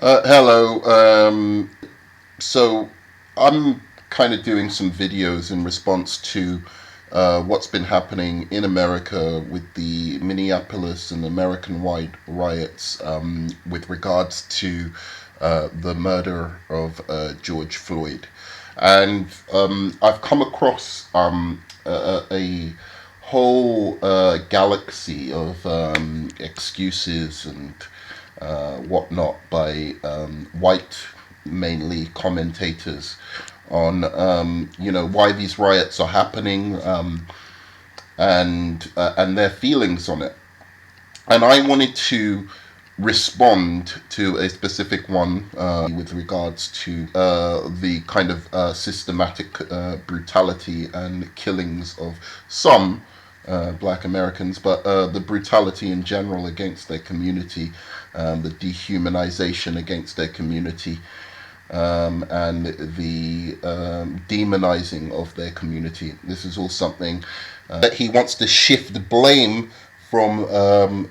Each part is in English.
Hello. So I'm kind of doing some videos in response to what's been happening in America with the Minneapolis and American-wide riots with regards to the murder of George Floyd. And I've come across a whole galaxy of excuses and whatnot by white mainly commentators on why these riots are happening, and their feelings on it. And I wanted to respond to a specific one with regards to the kind of systematic brutality and killings of some black Americans, but the brutality in general against their community, the dehumanization against their community, and the demonizing of their community. This is all something that he wants to shift the blame from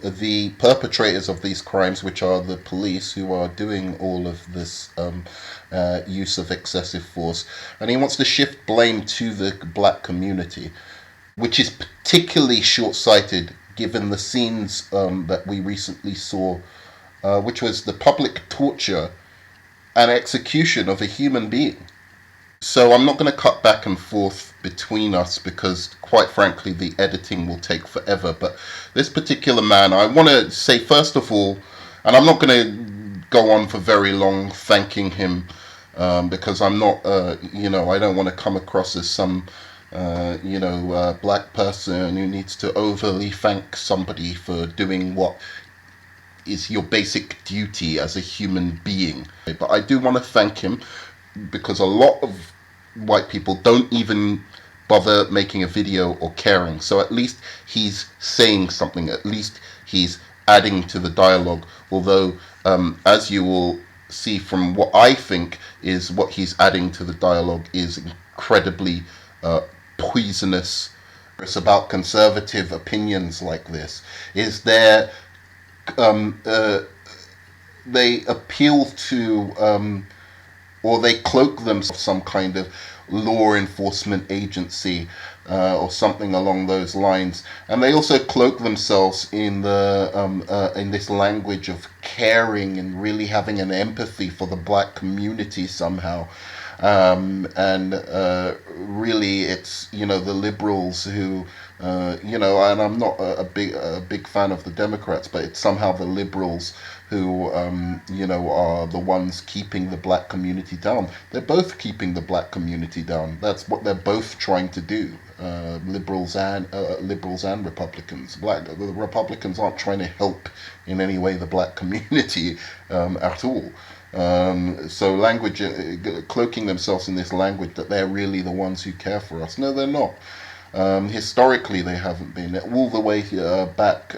the perpetrators of these crimes, which are the police who are doing all of this use of excessive force. And he wants to shift blame to the black community, which is particularly short-sighted given the scenes that we recently saw, which was the public torture and execution of a human being. So I'm not going to cut back and forth between us because, quite frankly, the editing will take forever. But this particular man, I want to say, first of all, and I'm not going to go on for very long thanking him because I'm not, I don't want to come across as some, black person who needs to overly thank somebody for doing what is your basic duty as a human being. But I do want to thank him because a lot of white people don't even bother making a video or caring. So at least he's saying something. At least he's adding to the dialogue. Although, as you will see from what I think is what he's adding to the dialogue is incredibly poisonous. It's about conservative opinions like this. Is there they appeal to or they cloak themselves some kind of law enforcement agency or something along those lines, and they also cloak themselves in the in this language of caring and really having an empathy for the black community somehow. And really, it's the liberals who and I'm not a big fan of the Democrats, but it's somehow the liberals who are the ones keeping the black community down. They're both keeping the black community down. That's what they're both trying to do. Liberals and Republicans. The Republicans aren't trying to help in any way the black community at all. So language, cloaking themselves in this language that they're really the ones who care for us. No, they're not. Historically, they haven't been all the way back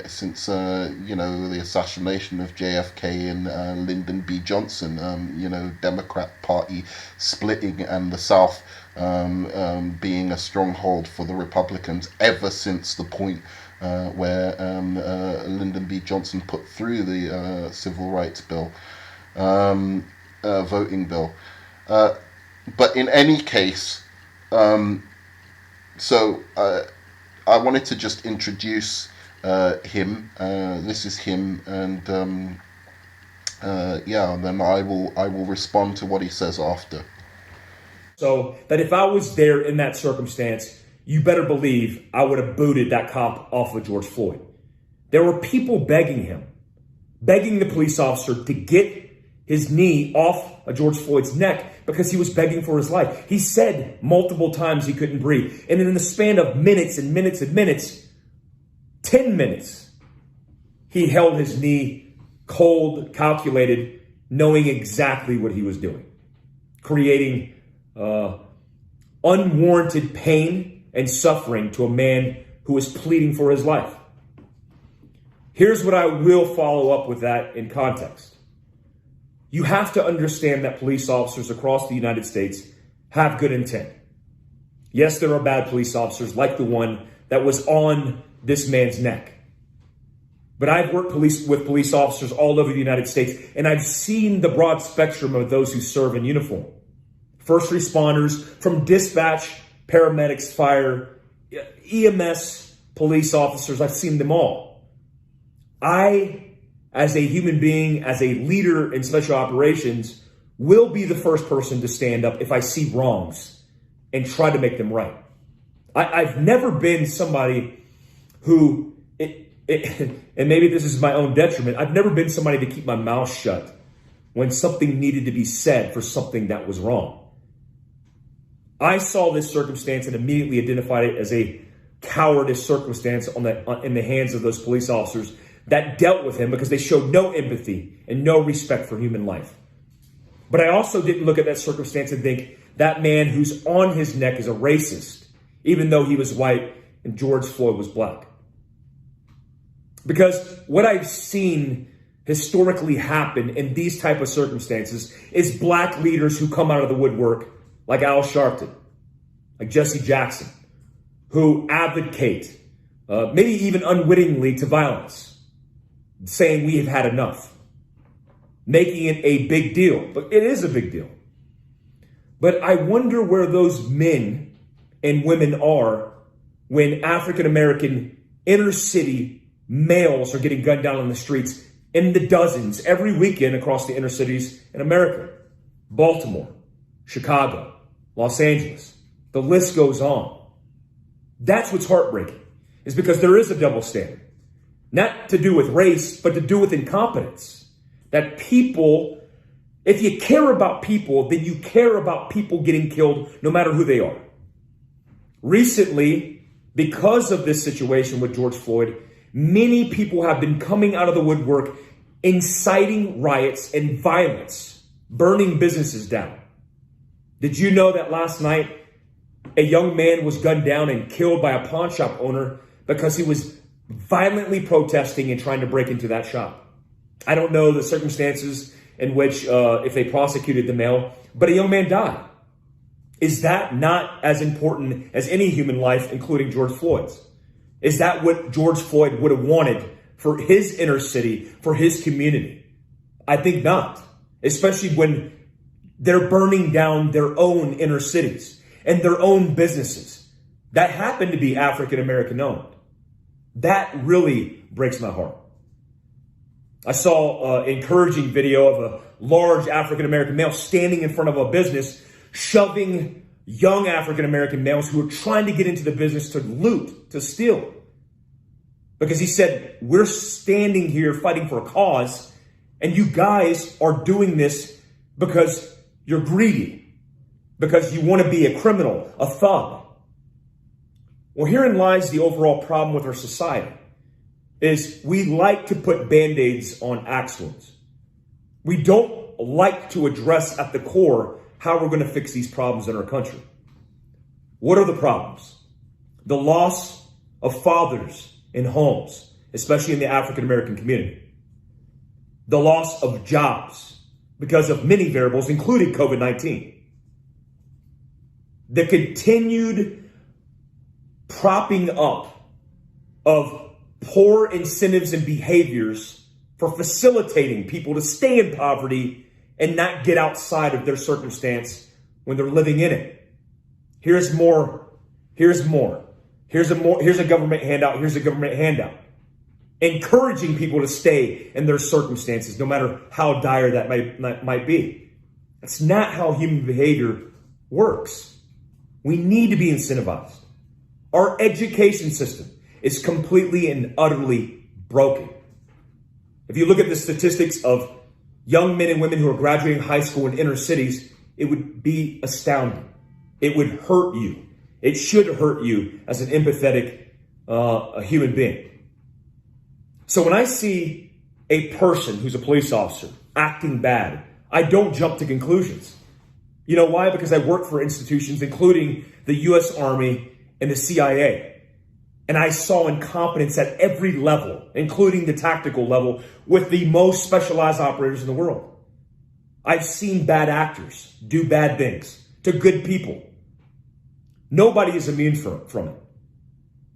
since the assassination of JFK and Lyndon B. Johnson. Democrat Party splitting and the South being a stronghold for the Republicans ever since the point where Lyndon B. Johnson put through the Civil Rights Bill, voting bill. But in any case. So I wanted to just introduce him. This is him, and then I will respond to what he says after. So that if I was there in that circumstance, you better believe I would have booted that cop off of George Floyd. There were people begging him, begging the police officer to get his knee off of George Floyd's neck because he was begging for his life. He said multiple times he couldn't breathe. And in the span of minutes and minutes and minutes, 10 minutes, he held his knee cold, calculated, knowing exactly what he was doing, creating unwarranted pain and suffering to a man who was pleading for his life. Here's what I will follow up with that in context. You have to understand that police officers across the United States have good intent. Yes, there are bad police officers like the one that was on this man's neck. But I've worked with police officers all over the United States, and I've seen the broad spectrum of those who serve in uniform. First responders, from dispatch, paramedics, fire, EMS, police officers, I've seen them all. I, as a human being, as a leader in special operations, will be the first person to stand up if I see wrongs and try to make them right. I've never been somebody who, and maybe this is my own detriment, I've never been somebody to keep my mouth shut when something needed to be said for something that was wrong. I saw this circumstance and immediately identified it as a cowardice circumstance in the hands of those police officers that dealt with him because they showed no empathy and no respect for human life. But I also didn't look at that circumstance and think that man who's on his neck is a racist, even though he was white and George Floyd was black. Because what I've seen historically happen in these type of circumstances is black leaders who come out of the woodwork, like Al Sharpton, like Jesse Jackson, who advocate, maybe even unwittingly, to violence, saying we have had enough, making it a big deal. But it is a big deal. But I wonder where those men and women are when African-American inner city males are getting gunned down on the streets in the dozens every weekend across the inner cities in America. Baltimore, Chicago, Los Angeles. The list goes on. That's what's heartbreaking, is because there is a double standard. Not to do with race, but to do with incompetence. That people, if you care about people, then you care about people getting killed no matter who they are. Recently, because of this situation with George Floyd, many people have been coming out of the woodwork, inciting riots and violence, burning businesses down. Did you know that last night a young man was gunned down and killed by a pawn shop owner because he was violently protesting and trying to break into that shop? I don't know the circumstances in which, if they prosecuted the male, but a young man died. Is that not as important as any human life, including George Floyd's? Is that what George Floyd would have wanted for his inner city, for his community? I think not, especially when they're burning down their own inner cities and their own businesses that happen to be African-American owned. That really breaks my heart. I saw an encouraging video of a large African-American male standing in front of a business, shoving young African-American males who are trying to get into the business to loot, to steal. Because he said, we're standing here fighting for a cause, and you guys are doing this because you're greedy, because you want to be a criminal, a thug. Well, herein lies the overall problem with our society, is we like to put Band-Aids on axe wounds. We don't like to address at the core how we're going to fix these problems in our country. What are the problems? The loss of fathers in homes, especially in the African-American community. The loss of jobs because of many variables, including COVID-19. The continued propping up of poor incentives and behaviors for facilitating people to stay in poverty and not get outside of their circumstance when they're living in it. Here's more. Here's more. Here's a government handout. Here's a government handout. Encouraging people to stay in their circumstances, no matter how dire that might be. That's not how human behavior works. We need to be incentivized. Our education system is completely and utterly broken. If you look at the statistics of young men and women who are graduating high school in inner cities, it would be astounding. It would hurt you. It should hurt you as an empathetic a human being. So when I see a person who's a police officer acting bad, I don't jump to conclusions. You know why? Because I work for institutions, including the U.S. Army and the CIA. And I saw incompetence at every level, including the tactical level, with the most specialized operators in the world. I've seen bad actors do bad things to good people. Nobody is immune from it.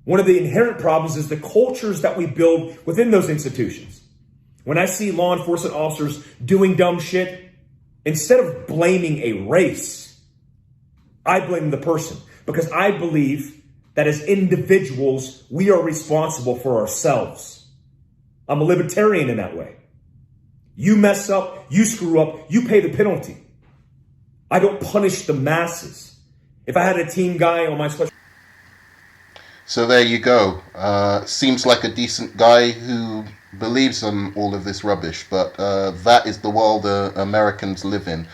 One of the inherent problems is the cultures that we build within those institutions. When I see law enforcement officers doing dumb shit, instead of blaming a race, I blame the person, because I believe that as individuals, we are responsible for ourselves. I'm a libertarian in that way. You mess up, you screw up, you pay the penalty. I don't punish the masses. If I had a team guy on my special... So there you go. Seems like a decent guy who believes in all of this rubbish, but that is the world Americans live in.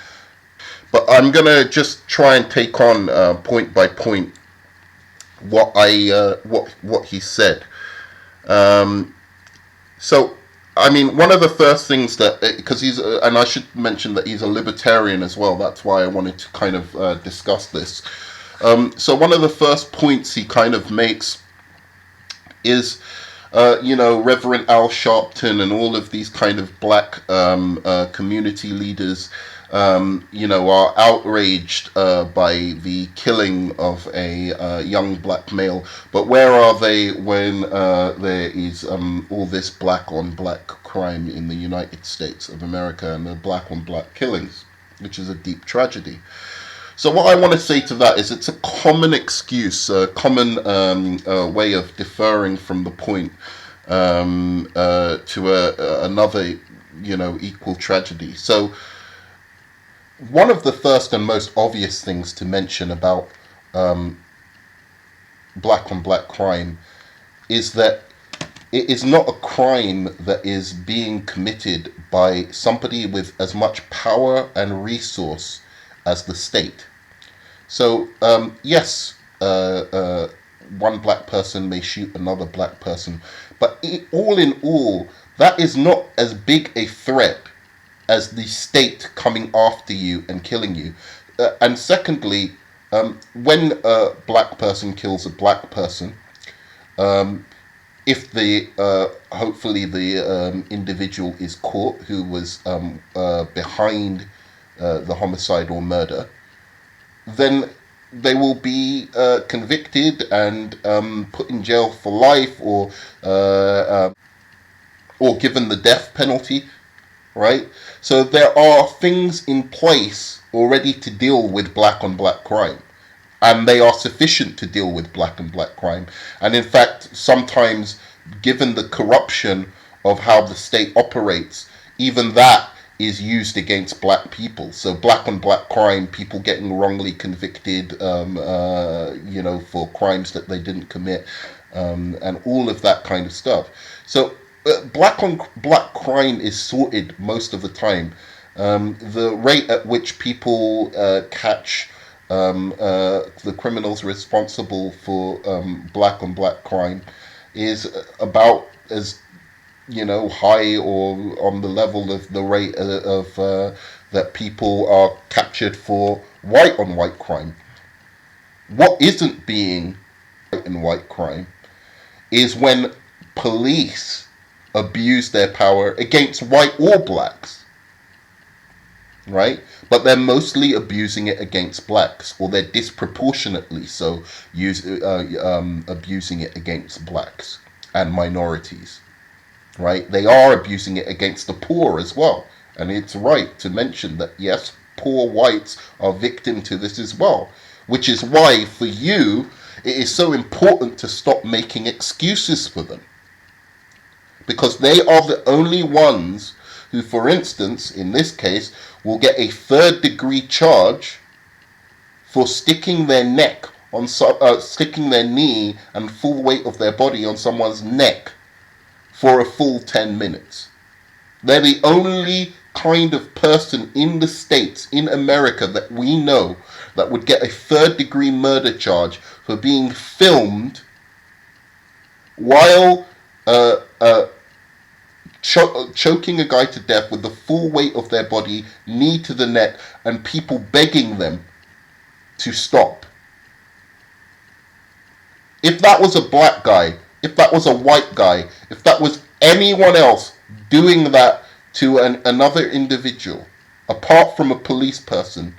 But I'm gonna just try and take on point by point what he said. So, I mean, one of the first things that, because he's, and I should mention that he's a libertarian as well. That's why I wanted to kind of discuss this. So one of the first points he kind of makes is, Reverend Al Sharpton and all of these kind of black community leaders, are outraged by the killing of a young black male. But where are they when there is all this black on black crime in the United States of America and the black on black killings, which is a deep tragedy? So what I want to say to that is it's a common excuse, a common way of deferring from the point to another, equal tragedy. So one of the first and most obvious things to mention about black on black crime is that it is not a crime that is being committed by somebody with as much power and resource as the state. So, yes, one black person may shoot another black person, but all in all, that is not as big a threat as the state coming after you and killing you. And secondly, when a black person kills a black person, if hopefully the individual is caught who was behind the homicide or murder, then they will be convicted and put in jail for life, or given the death penalty, right? So there are things in place already to deal with black on black crime, and they are sufficient to deal with black on black crime. And in fact, sometimes, given the corruption of how the state operates, even that is used against black people. So black on black crime, people getting wrongly convicted, for crimes that they didn't commit, and all of that kind of stuff. So black on black crime is sorted most of the time. The rate at which people catch the criminals responsible for black on black crime is about as high or on the level of the rate of that people are captured for white on white crime. What isn't being white on white crime is when police abuse their power against white or blacks, right? But they're mostly abusing it against blacks, or they're disproportionately so abusing it against blacks and minorities. Right? They are abusing it against the poor as well. And it's right to mention that, yes, poor whites are victim to this as well. Which is why, for you, it is so important to stop making excuses for them. Because they are the only ones who, for instance, in this case, will get a third-degree charge for sticking their neck on sticking their knee and full weight of their body on someone's neck for a full 10 minutes. They're the only kind of person in the States, in America, that we know that would get a third-degree murder charge for being filmed while choking a guy to death with the full weight of their body, knee to the neck, and people begging them to stop. If that was a black guy, if that was a white guy, if that was anyone else doing that to another individual, apart from a police person,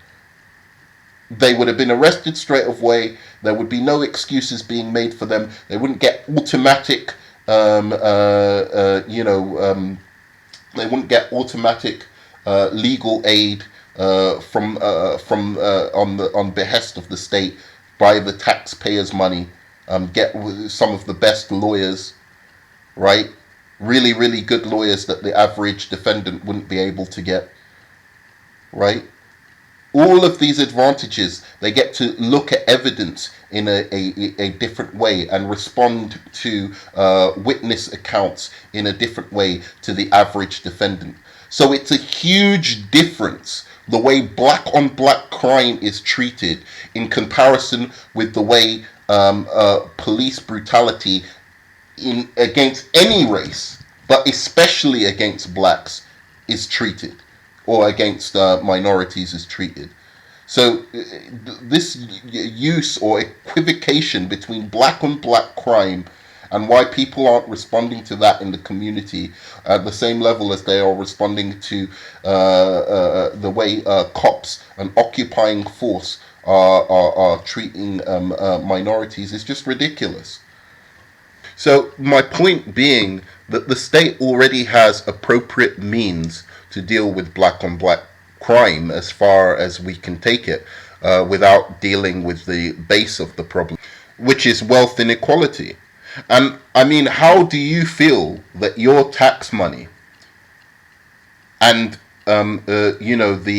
They would have been arrested straight away. There would be no excuses being made for them. They wouldn't get automatic, they wouldn't get automatic legal aid on behest of the state by the taxpayers' money. Get some of the best lawyers, right? Really, really good lawyers that the average defendant wouldn't be able to get, right? All of these advantages, they get to look at evidence in a different way and respond to witness accounts in a different way to the average defendant. So it's a huge difference the way black on black crime is treated in comparison with the way police brutality against any race, but especially against blacks, is treated, or against minorities is treated. So this use or equivocation between black on black crime and why people aren't responding to that in the community at the same level as they are responding to the way cops and occupying force are treating minorities is just ridiculous. So my point being that the state already has appropriate means to deal with black on black crime as far as we can take it, without dealing with the base of the problem, which is wealth inequality. And I mean, how do you feel that your tax money and the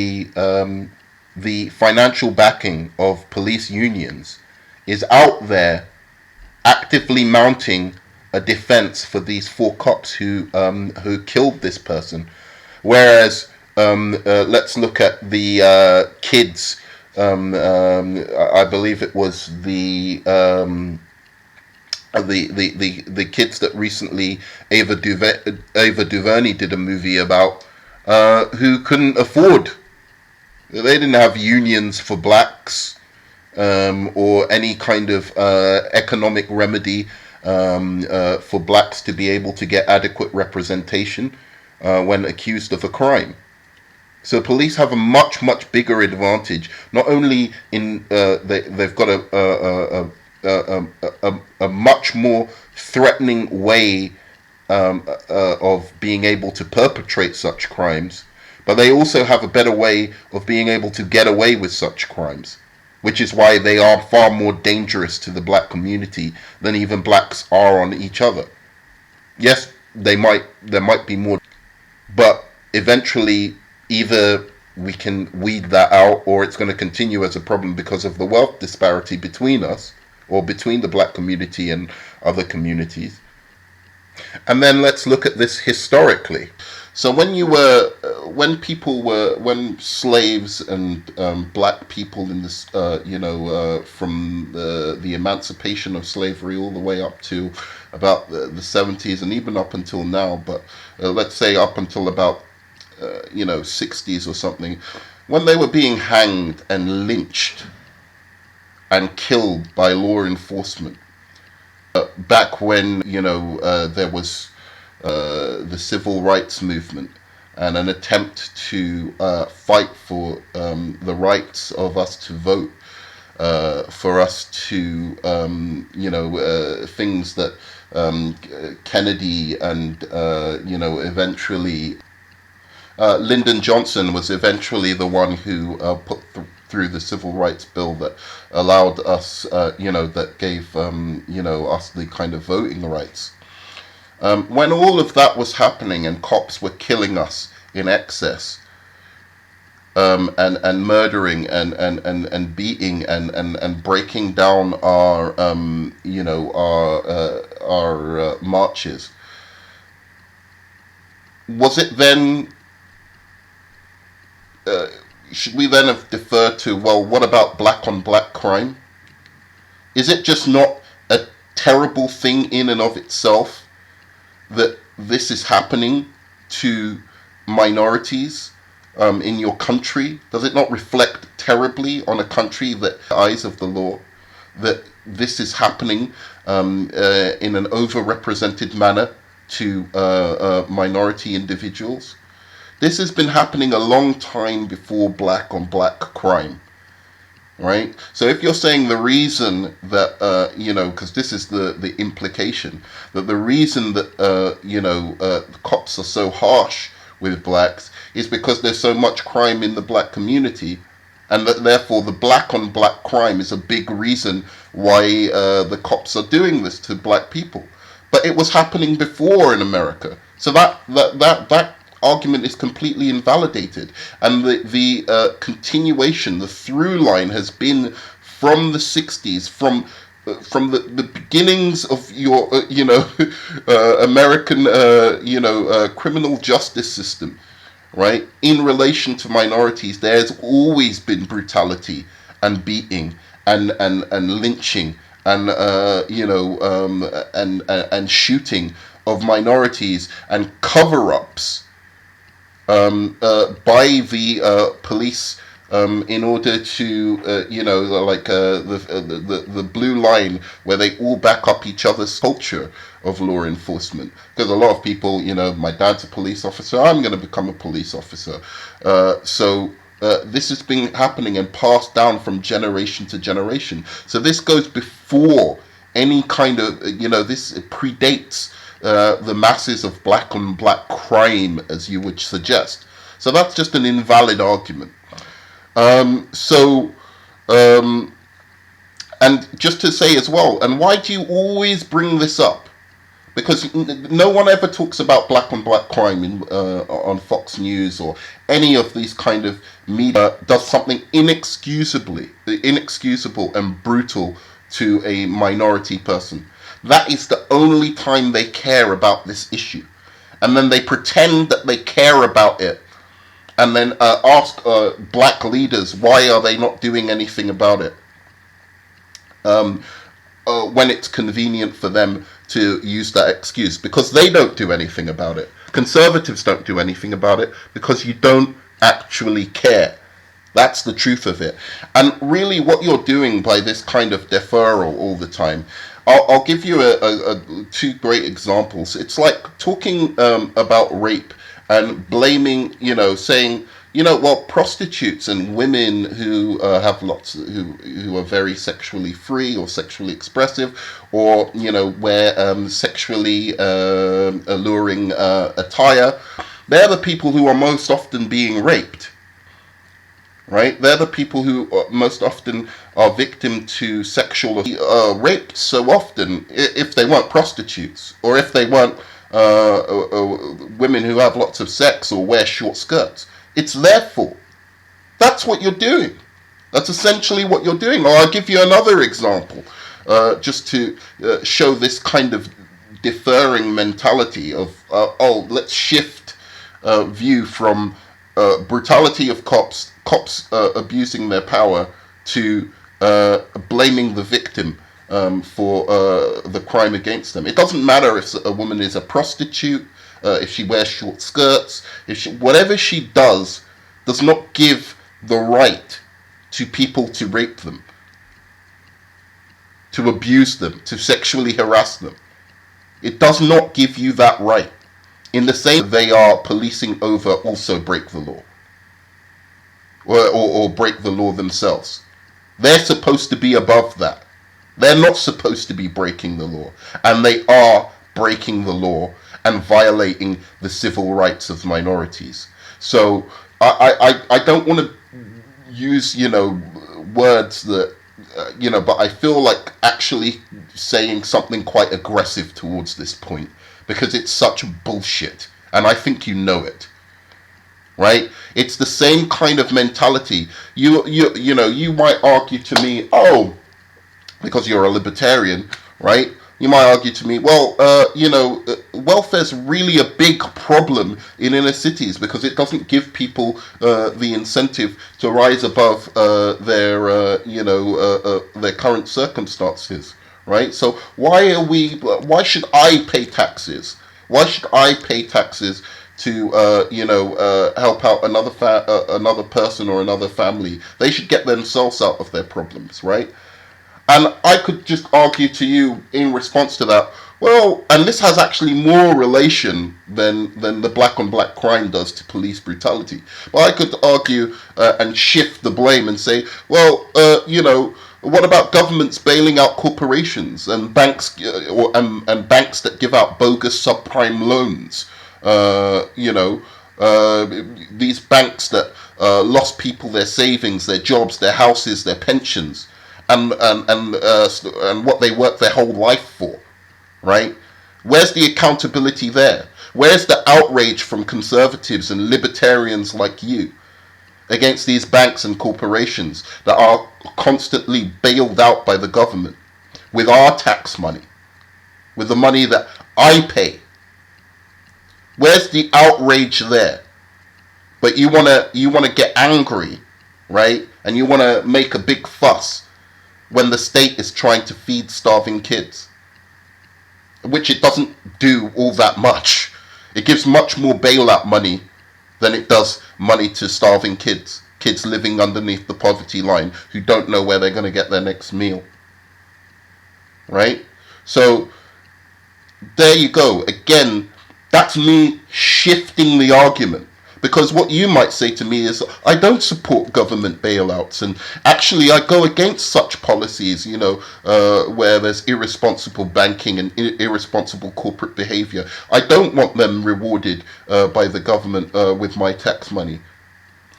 financial backing of police unions is out there actively mounting a defense for these four cops who killed this person, whereas let's look at the kids. I believe it was the kids that recently Ava DuVernay did a movie about, who couldn't afford. They didn't have unions for blacks, or any kind of economic remedy for blacks to be able to get adequate representation when accused of a crime. So police have a much, much bigger advantage. Not only in they've got a much more threatening way of being able to perpetrate such crimes, but they also have a better way of being able to get away with such crimes, which is why they are far more dangerous to the black community than even blacks are on each other. Yes, there might be more, but eventually either we can weed that out, or it's going to continue as a problem because of the wealth disparity between us, or between the black community and other communities. And then let's look at this historically. So when slaves and black people in this, from the emancipation of slavery all the way up to about the 70s, and even up until now, but let's say up until about 60s or something, when they were being hanged and lynched and killed by law enforcement, back when there was the civil rights movement and an attempt to fight for the rights of us to vote, for us to things that Kennedy and eventually Lyndon Johnson was eventually the one who put through the civil rights bill that allowed us, that gave us the kind of voting rights. When all of that was happening and cops were killing us in excess, and murdering and beating and breaking down our marches, was it then? Should we then have deferred to, well, what about black on black crime? Is it just not a terrible thing in and of itself that this is happening to minorities in your country? Does it not reflect terribly on a country that, in the eyes of the law, that this is happening in an overrepresented manner to minority individuals? This has been happening a long time before black on black crime, right? So if you're saying the reason that because this is the implication, that the reason that cops are so harsh with blacks is because there's so much crime in the black community, and that therefore the black on black crime is a big reason why the cops are doing this to black people. But it was happening before in America, so that argument is completely invalidated, and the continuation, the through line has been from the 60s, from the beginnings of your American criminal justice system, right? In relation to minorities, there's always been brutality and beating and lynching and and shooting of minorities and cover-ups by the police in order to the blue line, where they all back up each other's culture of law enforcement. Because a lot of people, my dad's a police officer, I'm going to become a police officer. So this has been happening and passed down from generation to generation. So this goes before any kind of, this predates the masses of black on black crime, as you would suggest. So that's just an invalid argument. And just to say as well, and why do you always bring this up? Because no one ever talks about black on black crime on Fox News or any of these kind of media does something inexcusable and brutal to a minority person. That is the only time they care about this issue. And then they pretend that they care about it, and then ask black leaders why are they not doing anything about it. When it's convenient for them to use that excuse, because they don't do anything about it. Conservatives don't do anything about it because you don't actually care. That's the truth of it. And really what you're doing by this kind of deferral all the time, I'll give you two great examples. It's like talking about rape and blaming, saying, well, prostitutes and women who have who are very sexually free or sexually expressive, or wear sexually alluring attire, they're the people who are most often being raped, right? They're the people who most often are victim to sexual raped so often. If they weren't prostitutes, or if they weren't women who have lots of sex or wear short skirts. It's their fault. That's what you're doing. That's essentially what you're doing. Or I'll give you another example, just to show this kind of deferring mentality of, let's shift view from brutality of cops abusing their power, to blaming the victim for the crime against them. It doesn't matter if a woman is a prostitute, if she wears short skirts, whatever she does not give the right to people to rape them, to abuse them, to sexually harass them. It does not give you that right. In the same way they are policing over also break the law, or break the law themselves. They're supposed to be above that. They're not supposed to be breaking the law, and they are breaking the law and violating the civil rights of minorities. So I don't want to use words that but I feel like actually saying something quite aggressive towards this point, because it's such bullshit, and I think you know it. Right? It's the same kind of mentality. You might argue to me, because you're a libertarian, right? You might argue to me, well, welfare's really a big problem in inner cities because it doesn't give people the incentive to rise above their current circumstances, right? So why should I pay taxes? Why should I pay taxes to help out another person or another family? They should get themselves out of their problems, right? And I could just argue to you in response to that, Well, and this has actually more relation than the black on black crime does to police brutality. But I could argue and shift the blame and say, well, what about governments bailing out corporations and banks, and banks that give out bogus subprime loans? These banks that lost people their savings, their jobs, their houses, their pensions, and what they worked their whole life for. Right? Where's the accountability there? Where's the outrage from conservatives and libertarians like you against these banks and corporations that are constantly bailed out by the government with our tax money, with the money that I pay? Where's the outrage there? But you wanna get angry, right? And you wanna make a big fuss when the state is trying to feed starving kids, which it doesn't do all that much. It gives much more bailout money than it does money to starving kids living underneath the poverty line who don't know where they're going to get their next meal. Right? So there you go. Again, that's me shifting the argument. Because what you might say to me is, I don't support government bailouts, and actually I go against such policies, where there's irresponsible banking and irresponsible corporate behavior. I don't want them rewarded by the government with my tax money.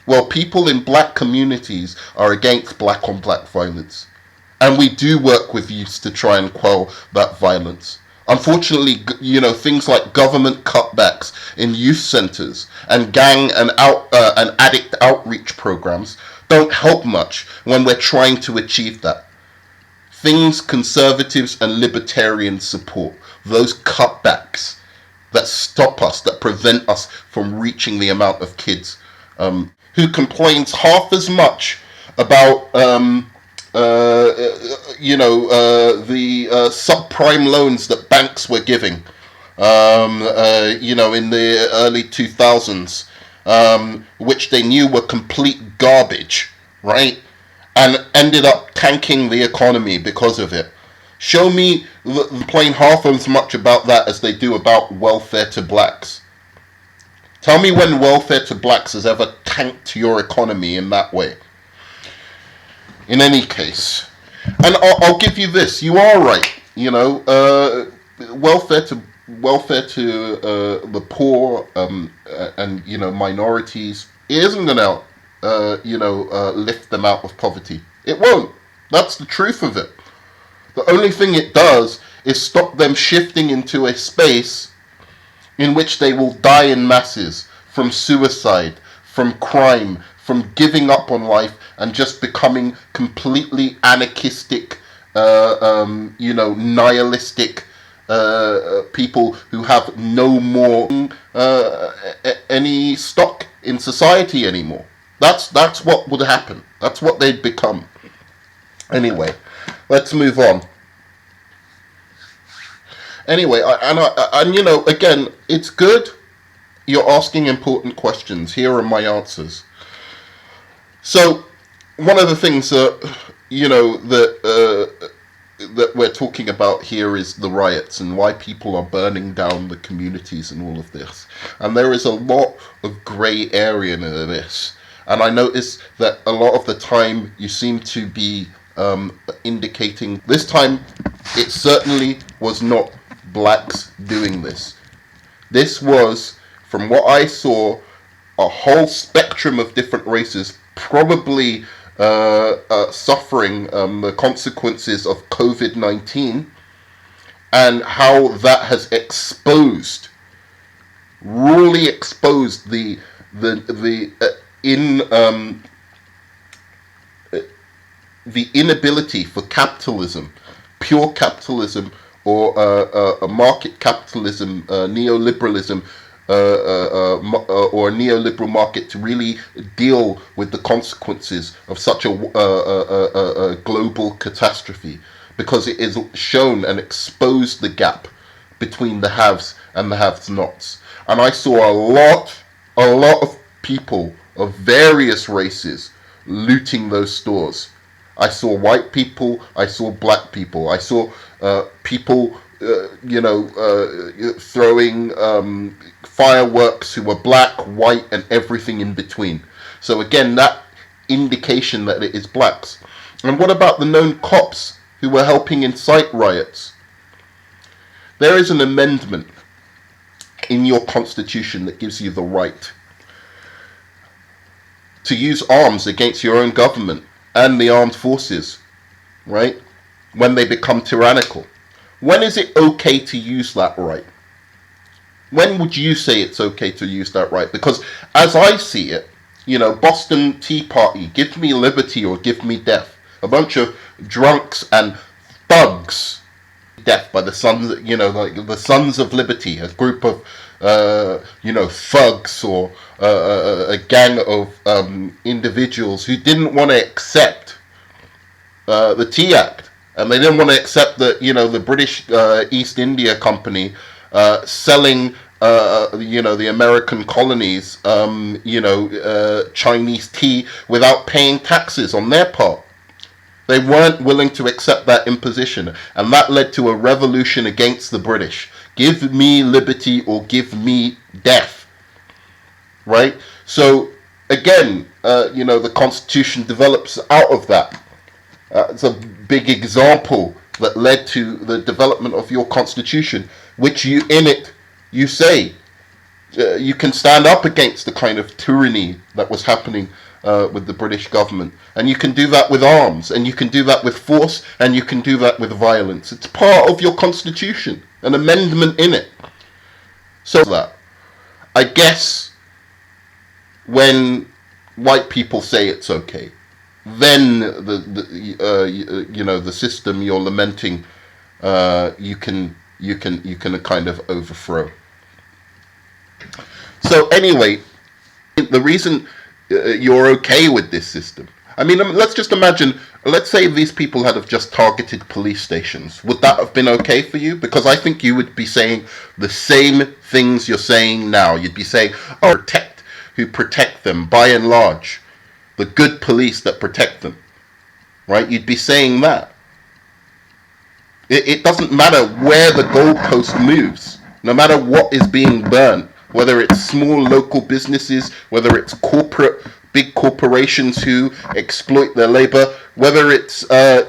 Well, people in black communities are against black on black violence, and we do work with youths to try and quell that violence. Unfortunately, things like government cutbacks in youth centres and gang and addict outreach programs don't help much when we're trying to achieve that. Things conservatives and libertarians support, those cutbacks that stop us, that prevent us from reaching the amount of kids who complains half as much about the subprime loans that banks were giving, in the early 2000s, which they knew were complete garbage, right? And ended up tanking the economy because of it. Show me complain half as much about that as they do about welfare to blacks. Tell me when welfare to blacks has ever tanked your economy in that way. In any case, and I'll give you this: you are right. Welfare to the poor and minorities isn't going to lift them out of poverty. It won't. That's the truth of it. The only thing it does is stop them shifting into a space in which they will die in masses from suicide, from crime, from giving up on life and just becoming completely anarchistic, nihilistic people who have no more any stock in society anymore. That's what would happen. That's what they'd become. Anyway, let's move on. Anyway, again, it's good. You're asking important questions. Here are my answers. So, one of the things that that we're talking about here is the riots and why people are burning down the communities and all of this. And there is a lot of grey area in this. And I notice that a lot of the time you seem to be indicating this time it certainly was not blacks doing this. This was, from what I saw, a whole spectrum of different races probably suffering the consequences of COVID-19 and how that has really exposed the inability for capitalism, pure capitalism, or a market capitalism, neoliberalism, or a neoliberal market to really deal with the consequences of such a global catastrophe, because it is shown and exposed the gap between the haves and the have-nots. And I saw a lot of people of various races looting those stores. I saw white people, I saw black people, I saw people throwing fireworks who were black, white, and everything in between. So again, that indication that it is blacks. And what about the known cops who were helping incite riots? There is an amendment in your constitution that gives you the right to use arms against your own government and the armed forces, right? When they become tyrannical. When is it okay to use that right? When would you say it's okay to use that right? Because as I see it, Boston Tea Party, give me liberty or give me death. A bunch of drunks and thugs, death by the sons, like the Sons of Liberty, a group of, thugs or a gang of individuals who didn't want to accept the Tea Act. And they didn't want to accept that, the British East India Company selling, the American colonies, Chinese tea without paying taxes on their part. They weren't willing to accept that imposition. And that led to a revolution against the British. Give me liberty or give me death. Right? So, again, the Constitution develops out of that. It's a big example that led to the development of your constitution, which you say you can stand up against the kind of tyranny that was happening with the British government. And you can do that with arms, and you can do that with force, and you can do that with violence. It's part of your constitution, an amendment in it. So that, I guess, when white people say it's okay, then the system you're lamenting, you can kind of overthrow. So anyway, the reason you're okay with this system, I mean, let's just imagine, let's say these people had have just targeted police stations. Would that have been okay for you? Because I think you would be saying the same things you're saying now. You'd be saying, who protect them by and large. The good police that protect them, right? You'd be saying that. It doesn't matter where the goalpost moves, no matter what is being burnt, whether it's small local businesses, whether it's big corporations who exploit their labor, whether it's a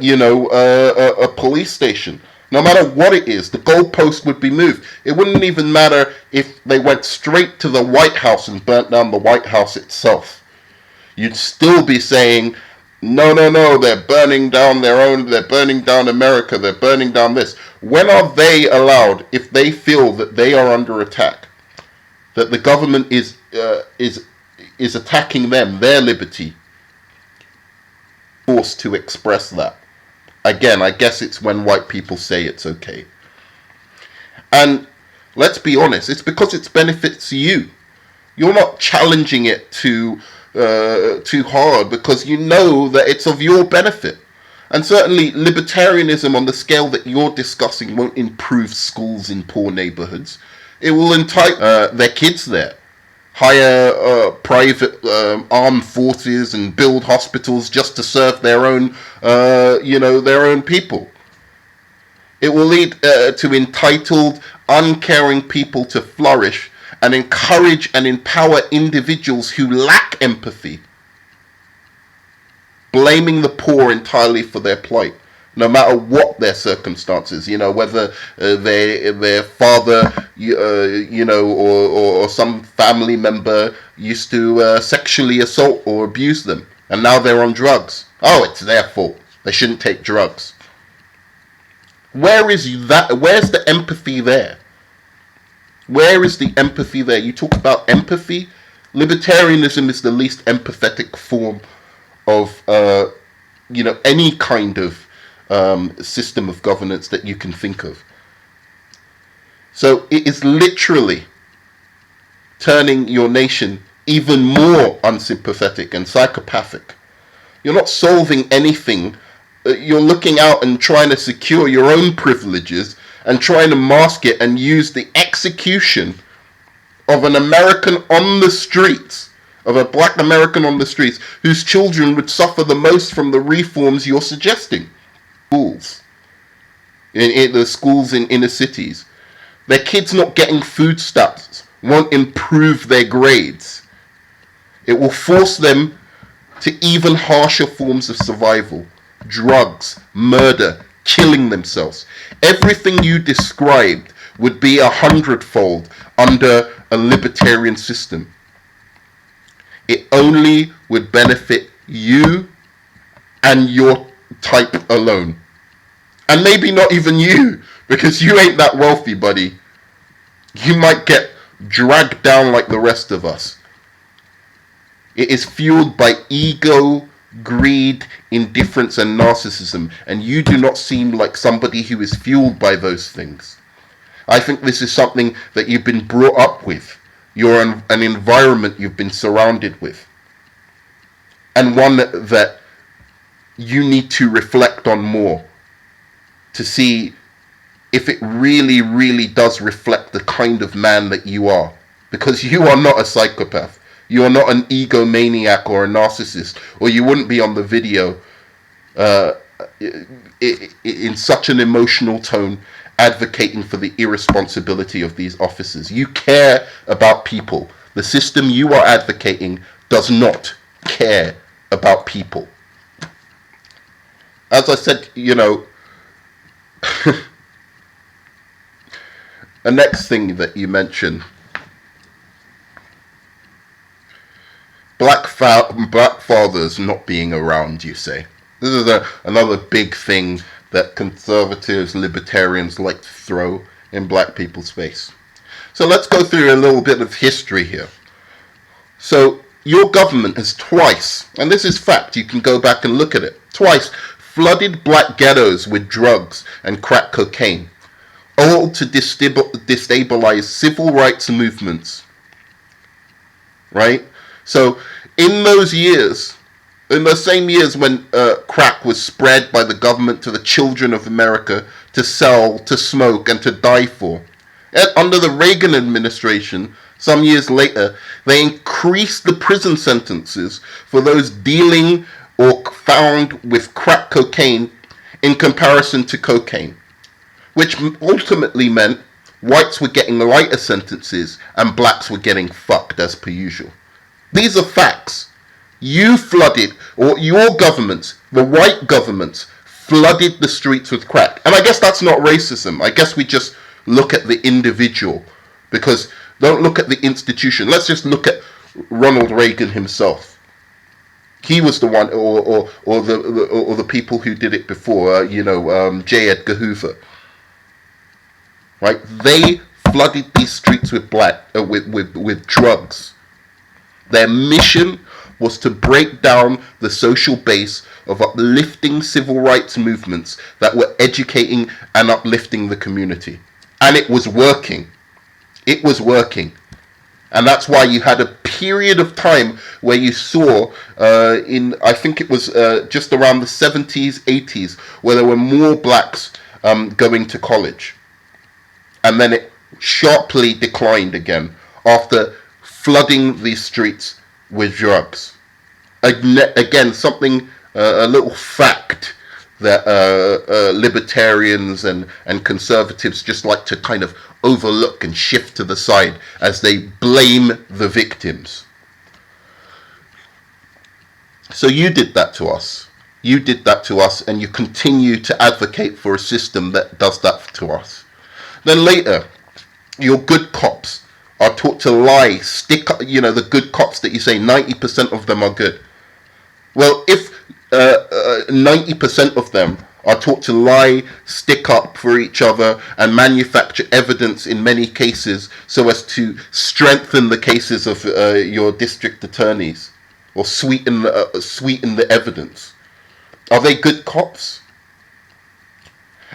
police station. No matter what it is, the goalpost would be moved. It wouldn't even matter if they went straight to the White House and burnt down the White House itself. You'd still be saying, no, they're burning down they're burning down America, they're burning down this. When are they allowed, if they feel that they are under attack, that the government is attacking them, their liberty, forced to express that? Again, I guess it's when white people say it's okay. And let's be honest, it's because it benefits you. You're not challenging it too hard because you know that it's of your benefit. And certainly libertarianism on the scale that you're discussing won't improve schools in poor neighborhoods. It will entice their kids there, hire private armed forces and build hospitals just to serve their own their own people. It will lead to entitled, uncaring people to flourish and encourage and empower individuals who lack empathy, blaming the poor entirely for their plight, no matter what their circumstances, whether their father, or some family member used to sexually assault or abuse them, and now they're on drugs. Oh, it's their fault. They shouldn't take drugs. Where's the empathy there? Where is the empathy there? You talk about empathy. Libertarianism is the least empathetic form of, any kind of system of governance that you can think of. So it is literally turning your nation even more unsympathetic and psychopathic. You're not solving anything. You're looking out and trying to secure your own privileges and trying to mask it and use the execution of an American on the streets, of a black American on the streets, whose children would suffer the most from the reforms you're suggesting. Fools. in the schools in inner cities. Their kids not getting food stamps won't improve their grades. It will force them to even harsher forms of survival. Drugs, murder, killing themselves. Everything you described would be 100-fold under a libertarian system. It only would benefit you and your type alone. And maybe not even you, because you ain't that wealthy, buddy. You might get dragged down like the rest of us. It is fueled by ego, greed, indifference, and narcissism, and you do not seem like somebody who is fueled by those things. I think this is something that you've been brought up with. You're an environment you've been surrounded with, and one that you need to reflect on more to see if it really, really does reflect the kind of man that you are. Because you are not a psychopath. You are not an egomaniac or a narcissist, or you wouldn't be on the video in such an emotional tone advocating for the irresponsibility of these officers. You care about people. The system you are advocating does not care about people. As I said, the next thing that you mentioned, black fathers not being around, you say. This is another big thing that conservatives, libertarians like to throw in black people's face. So let's go through a little bit of history here. So your government has twice, and this is fact, you can go back and look at it, twice flooded black ghettos with drugs and crack cocaine, all to destabilize civil rights movements. Right? So in those years, in the same years when crack was spread by the government to the children of America to sell, to smoke, and to die for, under the Reagan administration, some years later, they increased the prison sentences for those dealing or found with crack cocaine in comparison to cocaine, which ultimately meant whites were getting lighter sentences and blacks were getting fucked as per usual. These are facts. You flooded, or your governments, the white governments, flooded the streets with crack. And I guess that's not racism. I guess we just look at the individual, because don't look at the institution. Let's just look at Ronald Reagan himself. He was the one, or the people who did it before. J. Edgar Hoover. Right? They flooded these streets with with drugs. Their mission was to break down the social base of uplifting civil rights movements that were educating and uplifting the community. And it was working. It was working. And that's why you had a period of time where you saw, I think it was just around the 70s, 80s, where there were more blacks going to college. And then it sharply declined again after flooding these streets with drugs. Again, something, a little fact that libertarians and conservatives just like to kind of overlook and shift to the side as they blame the victims. So you did that to us. You did that to us, and you continue to advocate for a system that does that to us. Then later, your good cops are taught to lie, the good cops that you say 90% of them are good. Well, if 90% of them are taught to lie, stick up for each other, and manufacture evidence in many cases so as to strengthen the cases of your district attorneys, or sweeten the evidence, are they good cops?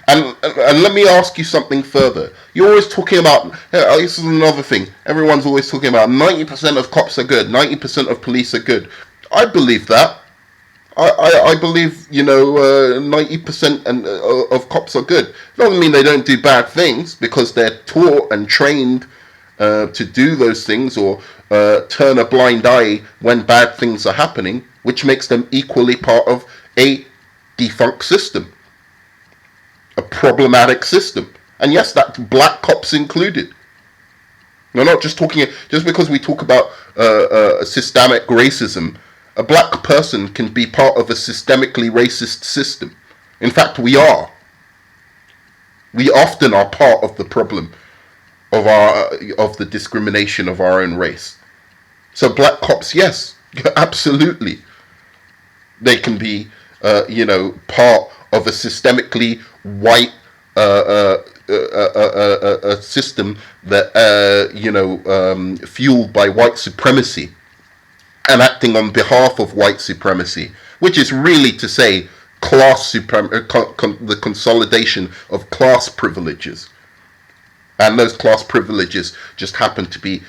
And let me ask you something further. You're always talking about, this is another thing, everyone's always talking about 90% of cops are good, 90% of police are good. I believe that. I believe, 90% of cops are good. It doesn't mean they don't do bad things, because they're taught and trained to do those things, or turn a blind eye when bad things are happening, which makes them equally part of a defunct system. a problematic system. And yes, that's black cops included. We're not just talking, just because we talk about systemic racism, a black person can be part of a systemically racist system. In fact, we are. We often are part of the problem of the discrimination of our own race. So black cops, yes, absolutely, they can be, part of a systemically white a system that fueled by white supremacy and acting on behalf of white supremacy, which is really to say the consolidation of class privileges, and those class privileges just happen to be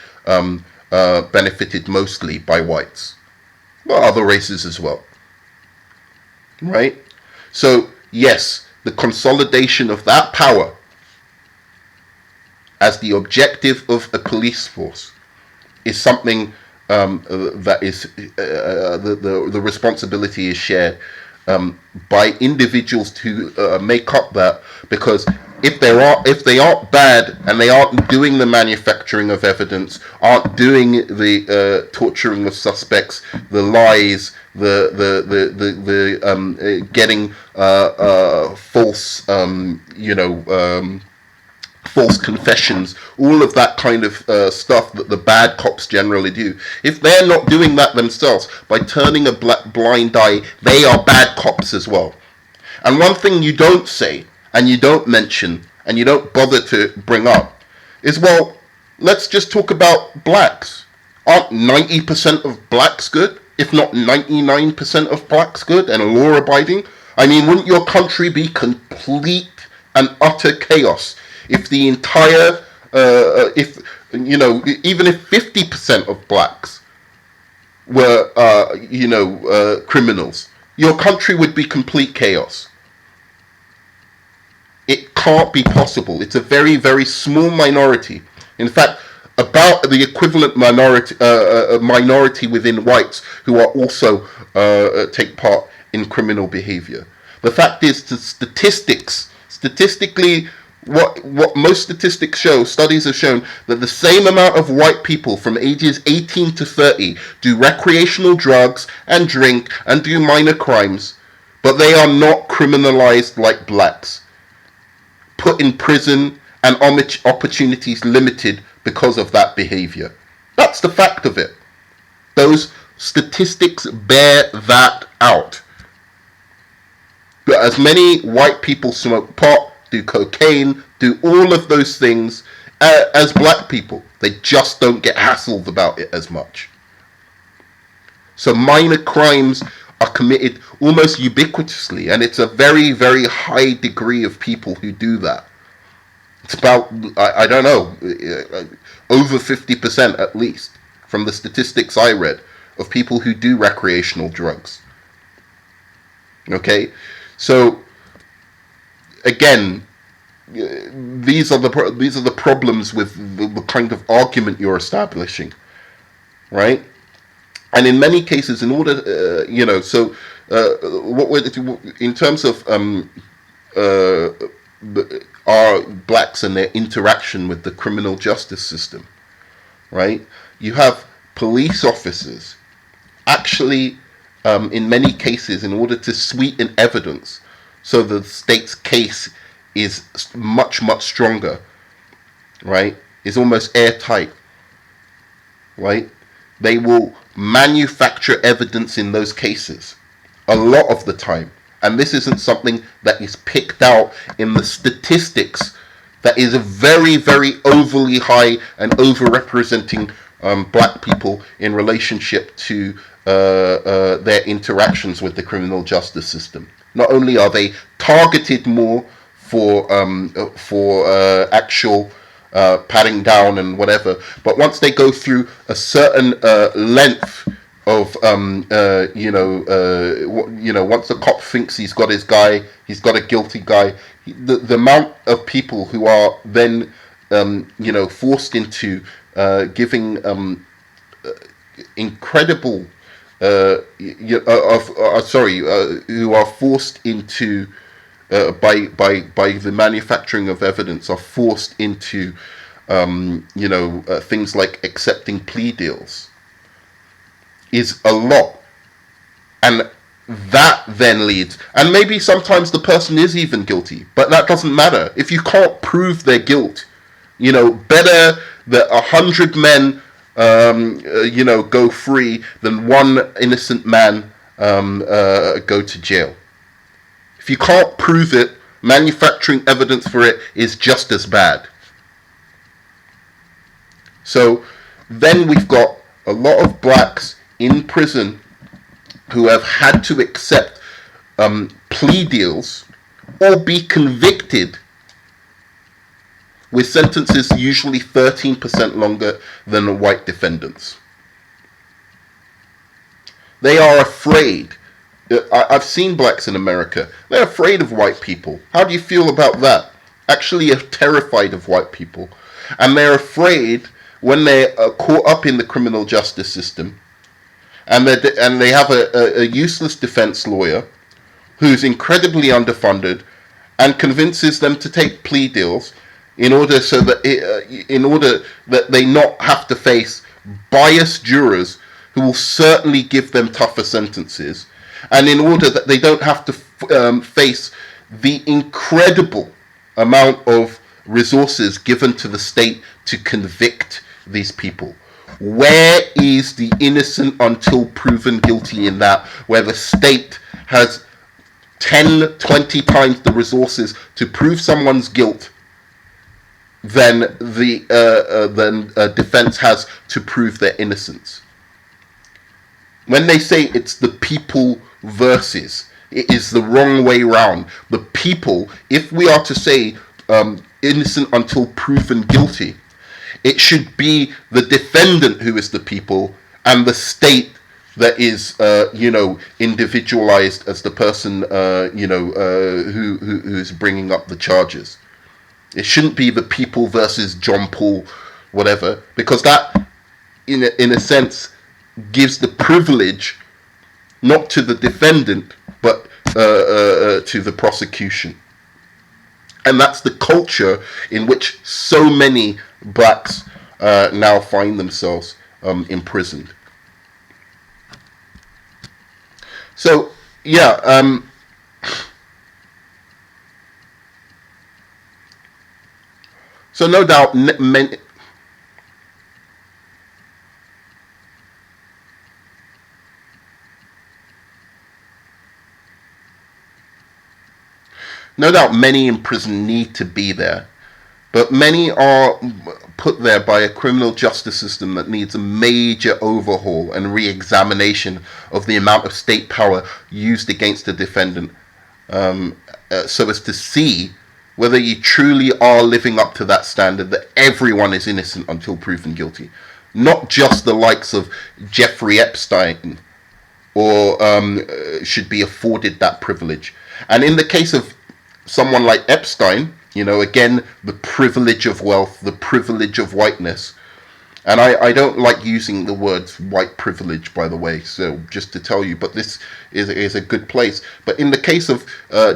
benefited mostly by whites, but other races as well, right? So yes, the consolidation of that power as the objective of a police force is something that is the responsibility is shared by individuals to make up that, because if they aren't bad and they aren't doing the manufacturing of evidence, aren't doing the torturing of suspects, the lies, the getting false false confessions, all of that kind of stuff that the bad cops generally do. If they're not doing that themselves, by turning a blind eye, they are bad cops as well. And one thing you don't say, and you don't mention, and you don't bother to bring up is, well, let's just talk about blacks. Aren't 90% of blacks good? If not 99% of blacks good and law abiding? I mean, wouldn't your country be complete and utter chaos if the entire, even if 50% of blacks were, criminals? Your country would be complete chaos. It can't be possible. It's a very, very small minority. In fact, about the equivalent minority within whites who are also take part in criminal behavior. The fact is, statistically, what most statistics show, studies have shown that the same amount of white people from ages 18 to 30 do recreational drugs and drink and do minor crimes, but they are not criminalized like blacks, put in prison and opportunities limited because of that behavior. That's the fact of it. Those statistics bear that out. But as many white people smoke pot, do cocaine, do all of those things as black people. They just don't get hassled about it as much. So minor crimes are committed almost ubiquitously, and it's a very, very high degree of people who do that. It's about, I don't know, over 50% at least, from the statistics I read, of people who do recreational drugs. Okay? So, again, these are the problems with the kind of argument you're establishing, right? And in many cases, in order, what we're in terms of are blacks and their interaction with the criminal justice system, right? You have police officers actually, in many cases, in order to sweeten evidence so the state's case is much, much stronger, right? Is almost airtight, right? They will manufacture evidence in those cases a lot of the time. And this isn't something that is picked out in the statistics that is very, very overly high and overrepresenting black people in relationship to their interactions with the criminal justice system. Not only are they targeted more for actual patting down and whatever, but once they go through a certain length of once the cop thinks he's got his guy, he's got a guilty guy, the amount of people who are then forced into giving incredible who are forced into by the manufacturing of evidence, are forced into things like accepting plea deals is a lot. And that then leads, and maybe sometimes the person is even guilty, but that doesn't matter. If you can't prove their guilt, better that 100 men go free than one innocent man go to jail. If you can't prove it, manufacturing evidence for it is just as bad. So then we've got a lot of blacks in prison who have had to accept plea deals or be convicted with sentences usually 13% longer than white defendants. They are afraid. I've seen blacks in America. They're afraid of white people. How do you feel about that? Actually, are terrified of white people. And they're afraid when they're caught up in the criminal justice system, and they have a useless defense lawyer who's incredibly underfunded and convinces them to take plea deals in order that they not have to face biased jurors who will certainly give them tougher sentences, and in order that they don't have to face the incredible amount of resources given to the state to convict these people. Where is the innocent until proven guilty in that, where the state has 10, 20 times the resources to prove someone's guilt than the defense has to prove their innocence? When they say it's the people versus, it is the wrong way round. The people, if we are to say innocent until proven guilty, it should be the defendant who is the people and the state that is, individualized as the person, who is bringing up the charges. It shouldn't be the people versus John Paul, whatever, because that, in a sense, gives the privilege not to the defendant but to the prosecution. And that's the culture in which so many blacks now find themselves imprisoned. So, yeah, so no doubt many. No doubt many in prison need to be there, but many are put there by a criminal justice system that needs a major overhaul and re-examination of the amount of state power used against the defendant, so as to see whether you truly are living up to that standard that everyone is innocent until proven guilty. Not just the likes of Jeffrey Epstein or should be afforded that privilege. And in the case of someone like Epstein, again, the privilege of wealth, the privilege of whiteness. And I don't like using the word white privilege, by the way, so just to tell you, but this is a good place. But in the case of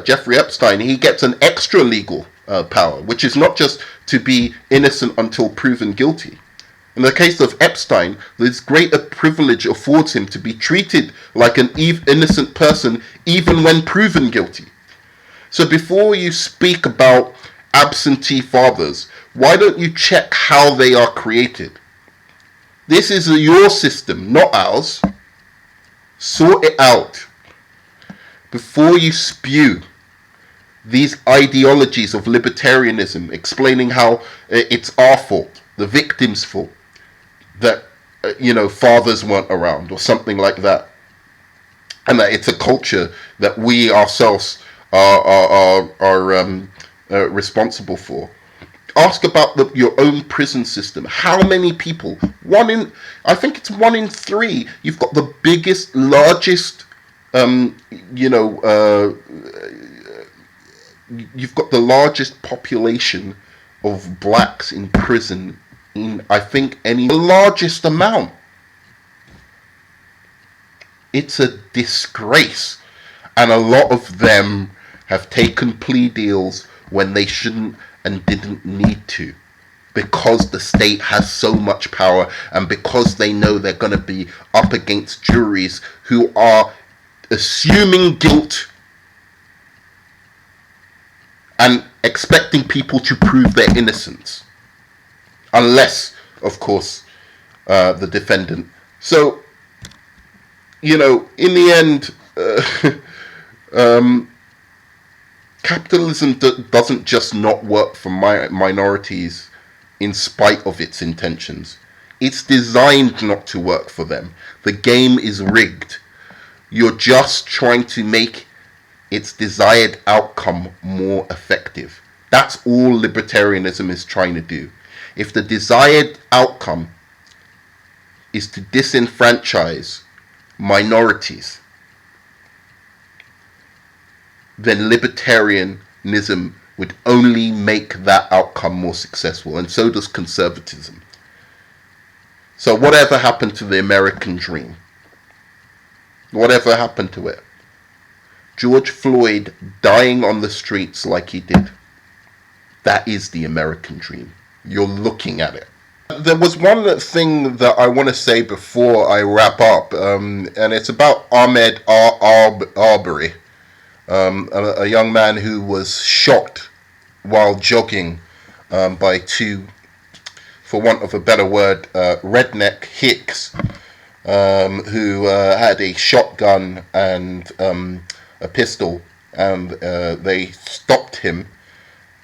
Jeffrey Epstein, he gets an extra legal power, which is not just to be innocent until proven guilty. In the case of Epstein, this greater privilege affords him to be treated like an innocent person even when proven guilty. So before you speak about absentee fathers, why don't you check how they are created? This is your system, not ours. Sort it out before you spew these ideologies of libertarianism, explaining how it's our fault, the victim's fault, that fathers weren't around or something like that, and that it's a culture that we ourselves are responsible for. Ask about your own prison system. How many people? I think it's 1 in 3. You've got the biggest, largest, you've got the largest population of blacks in prison in, I think, the largest amount. It's a disgrace. And a lot of them have taken plea deals when they shouldn't and didn't need to, because the state has so much power and because they know they're going to be up against juries who are assuming guilt and expecting people to prove their innocence, unless, of course, the defendant. So, in the end, capitalism doesn't just not work for minorities in spite of its intentions. It's designed not to work for them. The game is rigged. You're just trying to make its desired outcome more effective. That's all libertarianism is trying to do. If the desired outcome is to disenfranchise minorities, then libertarianism would only make that outcome more successful, and so does conservatism. So whatever happened to the American dream? Whatever happened to it? George Floyd dying on the streets like he did. That is the American dream. You're looking at it. There was one thing that I want to say before I wrap up, and it's about Ahmaud Arbery, a young man who was shot while jogging by two, for want of a better word, redneck hicks, who had a shotgun and a pistol, and they stopped him,